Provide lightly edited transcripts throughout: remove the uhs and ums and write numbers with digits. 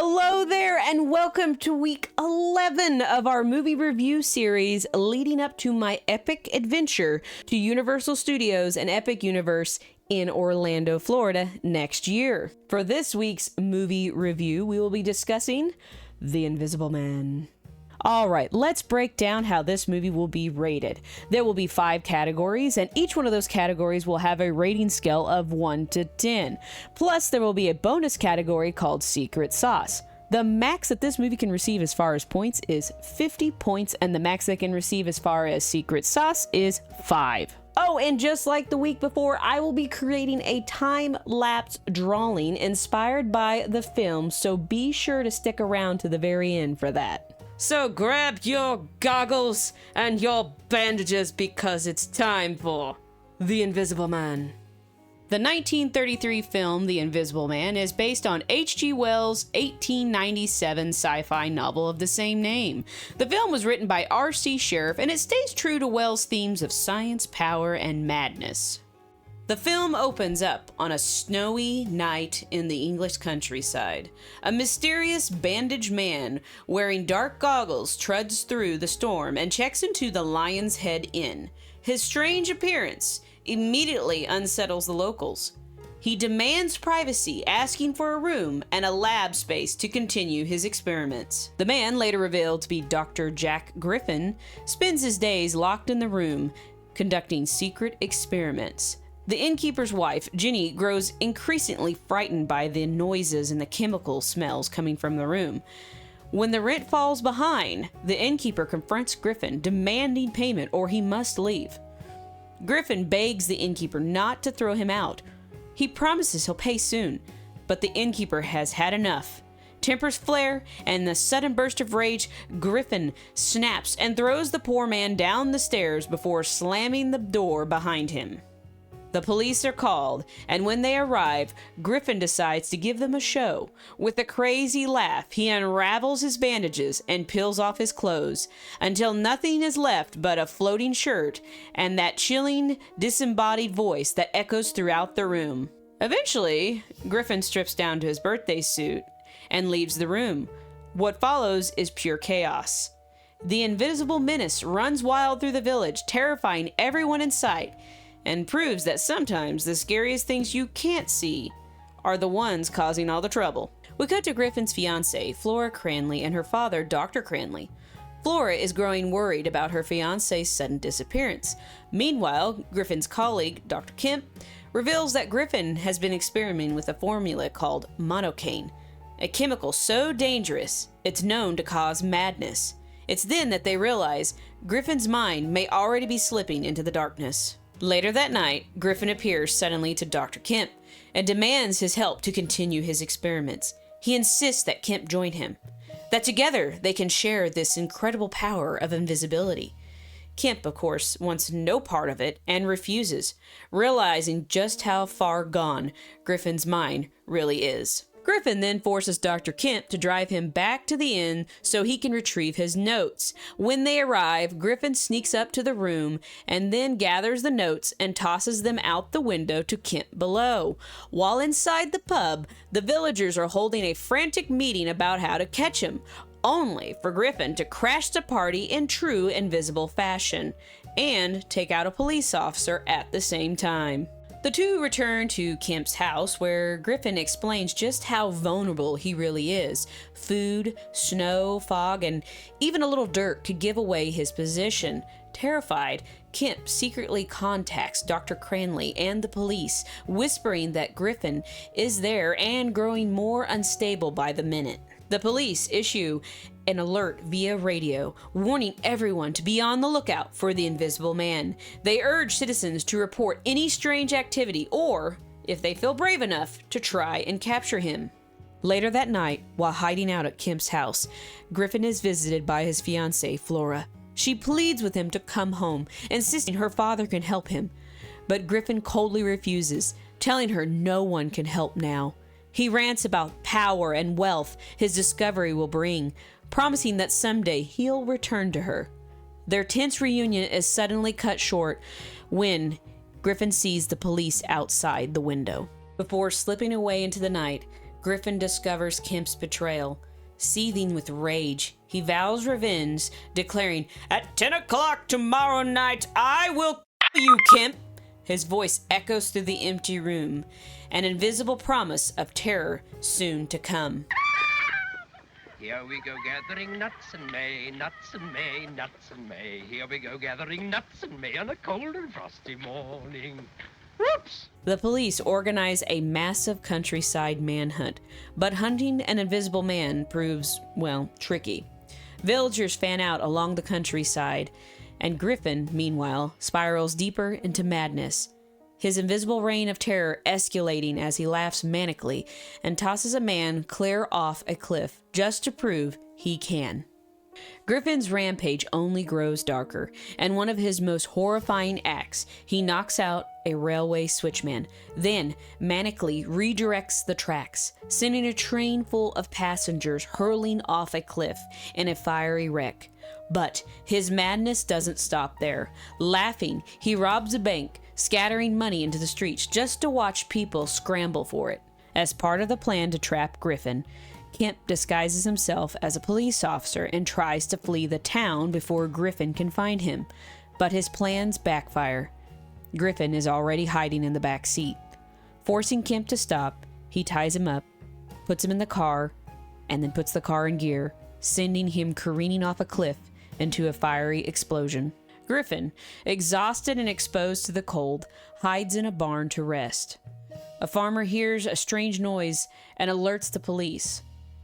Hello there, and welcome to week 11 of our movie review series leading up to my epic adventure to Universal Studios and Epic Universe in Orlando, Florida next year. For this week's movie review, we will be discussing The Invisible Man. All right, let's break down how this movie will be rated. There will be 5 categories, and each one of those categories will have a rating scale of 1 to 10. Plus, there will be a bonus category called Secret Sauce. The max that this movie can receive as far as points is 50 points, and the max they can receive as far as Secret Sauce is 5. Oh, and just like the week before, I will be creating a time-lapse drawing inspired by the film, so be sure to stick around to the very end for that. So grab your goggles and your bandages because it's time for The Invisible Man. The 1933 film The Invisible Man is based on H.G. Wells' 1897 sci-fi novel of the same name. The film was written by R.C. Sheriff, and it stays true to Wells' themes of science, power, and madness. The film opens up on a snowy night in the English countryside. A mysterious bandaged man wearing dark goggles trudges through the storm and checks into the Lion's Head Inn. His strange appearance immediately unsettles the locals. He demands privacy, asking for a room and a lab space to continue his experiments. The man, later revealed to be Dr. Jack Griffin, spends his days locked in the room, conducting secret experiments. The innkeeper's wife, Jenny, grows increasingly frightened by the noises and the chemical smells coming from the room. When the rent falls behind, the innkeeper confronts Griffin, demanding payment or he must leave. Griffin begs the innkeeper not to throw him out. He promises he'll pay soon, but the innkeeper has had enough. Tempers flare, and in a sudden burst of rage, Griffin snaps and throws the poor man down the stairs before slamming the door behind him. The police are called, and when they arrive, Griffin decides to give them a show. With a crazy laugh, he unravels his bandages and peels off his clothes, until nothing is left but a floating shirt and that chilling, disembodied voice that echoes throughout the room. Eventually, Griffin strips down to his birthday suit and leaves the room. What follows is pure chaos. The invisible menace runs wild through the village, terrifying everyone in sight, and proves that sometimes the scariest things you can't see are the ones causing all the trouble. We cut to Griffin's fiancée, Flora Cranley, and her father, Dr. Cranley. Flora is growing worried about her fiancé's sudden disappearance. Meanwhile, Griffin's colleague, Dr. Kemp, reveals that Griffin has been experimenting with a formula called monocaine, a chemical so dangerous it's known to cause madness. It's then that they realize Griffin's mind may already be slipping into the darkness. Later that night, Griffin appears suddenly to Dr. Kemp and demands his help to continue his experiments. He insists that Kemp join him, that together they can share this incredible power of invisibility. Kemp, of course, wants no part of it and refuses, realizing just how far gone Griffin's mind really is. Griffin then forces Dr. Kemp to drive him back to the inn so he can retrieve his notes. When they arrive, Griffin sneaks up to the room and then gathers the notes and tosses them out the window to Kemp below. While inside the pub, the villagers are holding a frantic meeting about how to catch him, only for Griffin to crash the party in true invisible fashion and take out a police officer at the same time. The two return to Kemp's house, where Griffin explains just how vulnerable he really is. Food, snow, fog, and even a little dirt could give away his position. Terrified, Kemp secretly contacts Dr. Cranley and the police, whispering that Griffin is there and growing more unstable by the minute. The police issue an alert via radio, warning everyone to be on the lookout for the Invisible Man. They urge citizens to report any strange activity or, if they feel brave enough, to try and capture him. Later that night, while hiding out at Kemp's house, Griffin is visited by his fiancée, Flora. She pleads with him to come home, insisting her father can help him. But Griffin coldly refuses, telling her no one can help now. He rants about power and wealth his discovery will bring, promising that someday he'll return to her. Their tense reunion is suddenly cut short when Griffin sees the police outside the window. Before slipping away into the night, Griffin discovers Kemp's betrayal. Seething with rage, he vows revenge, declaring, "At 10 o'clock tomorrow night, I will kill you, Kemp!" His voice echoes through the empty room, an invisible promise of terror soon to come. Here we go gathering nuts in May, nuts in May, nuts in May. Here we go gathering nuts in May on a cold and frosty morning. Whoops! The police organize a massive countryside manhunt, but hunting an invisible man proves, well, tricky. Villagers fan out along the countryside, and Griffin, meanwhile, spirals deeper into madness. His invisible reign of terror escalating as he laughs manically and tosses a man clear off a cliff just to prove he can. Griffin's rampage only grows darker, and one of his most horrifying acts, he knocks out a railway switchman, then manically redirects the tracks, sending a train full of passengers hurling off a cliff in a fiery wreck. But his madness doesn't stop there. Laughing, he robs a bank, scattering money into the streets just to watch people scramble for it. As part of the plan to trap Griffin, Kemp disguises himself as a police officer and tries to flee the town before Griffin can find him. But his plans backfire. Griffin is already hiding in the back seat. Forcing Kemp to stop, he ties him up, puts him in the car, and then puts the car in gear, sending him careening off a cliff into a fiery explosion. Griffin, exhausted and exposed to the cold, hides in a barn to rest. A farmer hears a strange noise and alerts the police.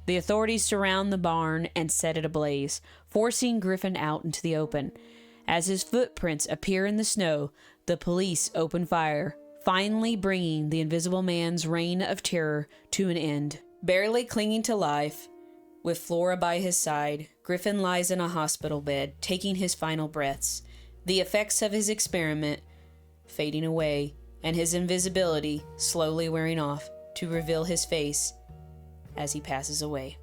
The authorities surround the barn and set it ablaze, forcing Griffin out into the open. As his footprints appear in the snow, the police open fire, finally bringing the Invisible Man's reign of terror to an end. Barely clinging to life, with Flora by his side, Griffin lies in a hospital bed, taking his final breaths. The effects of his experiment fading away, and his invisibility slowly wearing off to reveal his face as he passes away.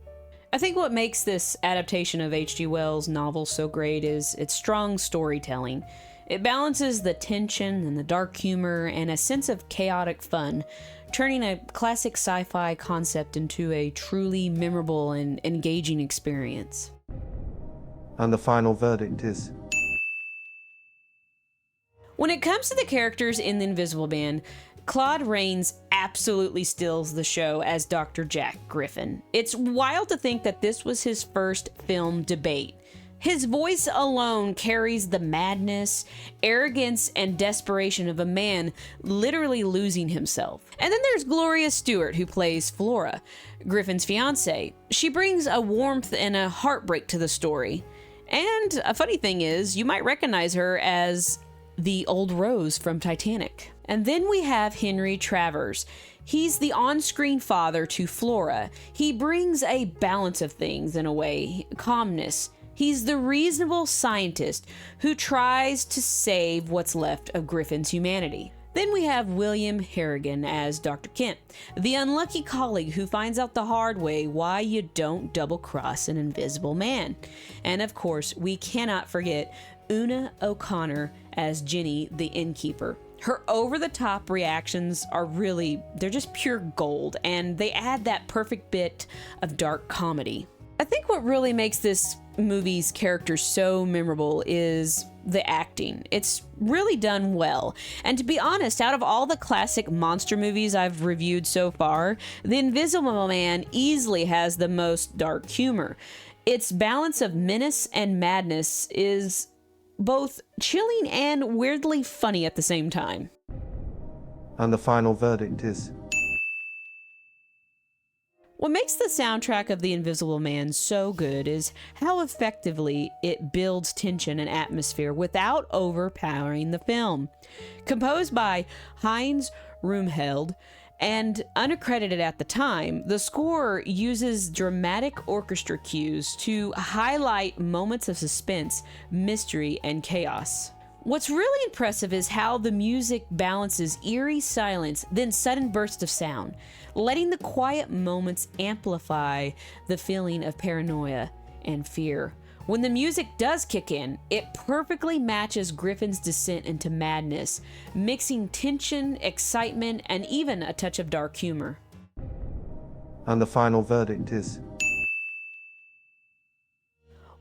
I think what makes this adaptation of H.G. Wells' novel so great is its strong storytelling. It balances the tension and the dark humor and a sense of chaotic fun, turning a classic sci-fi concept into a truly memorable and engaging experience. And the final verdict is... When it comes to the characters in The Invisible Man, Claude Rains absolutely steals the show as Dr. Jack Griffin. It's wild to think that this was his first film debut. His voice alone carries the madness, arrogance, and desperation of a man literally losing himself. And then there's Gloria Stewart, who plays Flora, Griffin's fiancée. She brings a warmth and a heartbreak to the story. And a funny thing is, you might recognize her as the old Rose from Titanic. And then we have Henry Travers. He's the on-screen father to Flora. He brings a balance of things in a way, calmness. He's the reasonable scientist who tries to save what's left of Griffin's humanity. Then we have William Harrigan as Dr. Kemp, the unlucky colleague who finds out the hard way why you don't double-cross an invisible man. And of course, we cannot forget Una O'Connor as Jenny, the innkeeper. Her over-the-top reactions are they're just pure gold, and they add that perfect bit of dark comedy. I think what really makes this movie's characters so memorable is the acting. It's really done well. And to be honest, out of all the classic monster movies I've reviewed so far, The Invisible Man easily has the most dark humor. Its balance of menace and madness is both chilling and weirdly funny at the same time. And the final verdict is... What makes the soundtrack of The Invisible Man so good is how effectively it builds tension and atmosphere without overpowering the film. Composed by Heinz Rumheld and unaccredited at the time, the score uses dramatic orchestra cues to highlight moments of suspense, mystery, and chaos. What's really impressive is how the music balances eerie silence, then sudden bursts of sound, letting the quiet moments amplify the feeling of paranoia and fear. When the music does kick in, it perfectly matches Griffin's descent into madness, mixing tension, excitement, and even a touch of dark humor. And the final verdict is.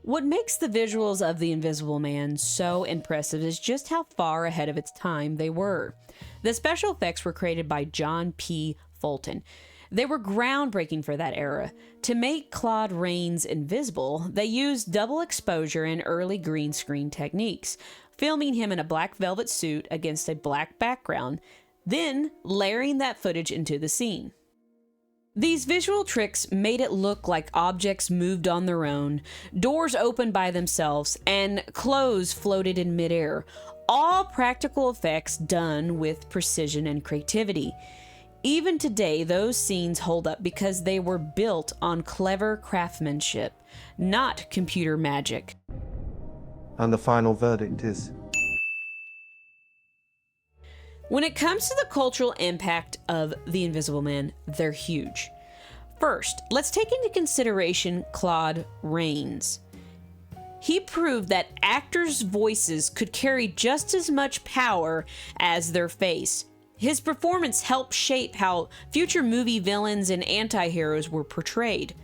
What makes the visuals of The Invisible Man so impressive is just how far ahead of its time they were. The special effects were created by John P. Fulton. They were groundbreaking for that era. To make Claude Rains invisible, they used double exposure and early green screen techniques, filming him in a black velvet suit against a black background, then layering that footage into the scene. These visual tricks made it look like objects moved on their own, doors opened by themselves, and clothes floated in midair. All practical effects done with precision and creativity. Even today, those scenes hold up because they were built on clever craftsmanship, not computer magic. And the final verdict is. When it comes to the cultural impact of The Invisible Man, they're huge. First, let's take into consideration Claude Rains. He proved that actors' voices could carry just as much power as their face. His performance helped shape how future movie villains and anti-heroes were portrayed.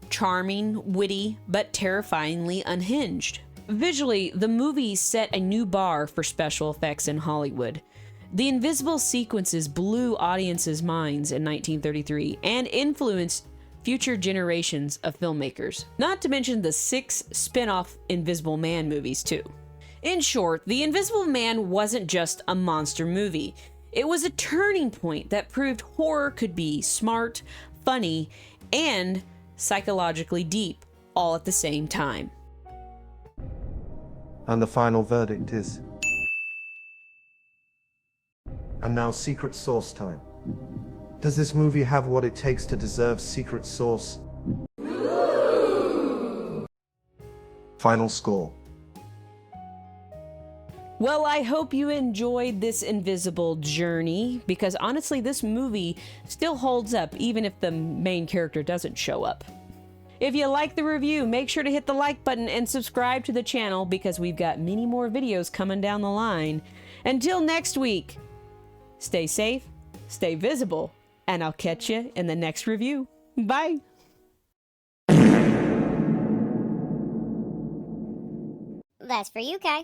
Charming, witty, but terrifyingly unhinged. Visually, the movie set a new bar for special effects in Hollywood. The invisible sequences blew audiences' minds in 1933 and influenced future generations of filmmakers, not to mention the 6 spin-off Invisible Man movies too. In short, The Invisible Man wasn't just a monster movie. It was a turning point that proved horror could be smart, funny, and psychologically deep, all at the same time. And the final verdict is. And now secret sauce time. Does this movie have what it takes to deserve secret sauce? Final score. Well, I hope you enjoyed this invisible journey, because honestly, this movie still holds up even if the main character doesn't show up. If you like the review, make sure to hit the like button and subscribe to the channel, because we've got many more videos coming down the line. Until next week, stay safe, stay visible, and I'll catch you in the next review. Bye! That's for you, Kai.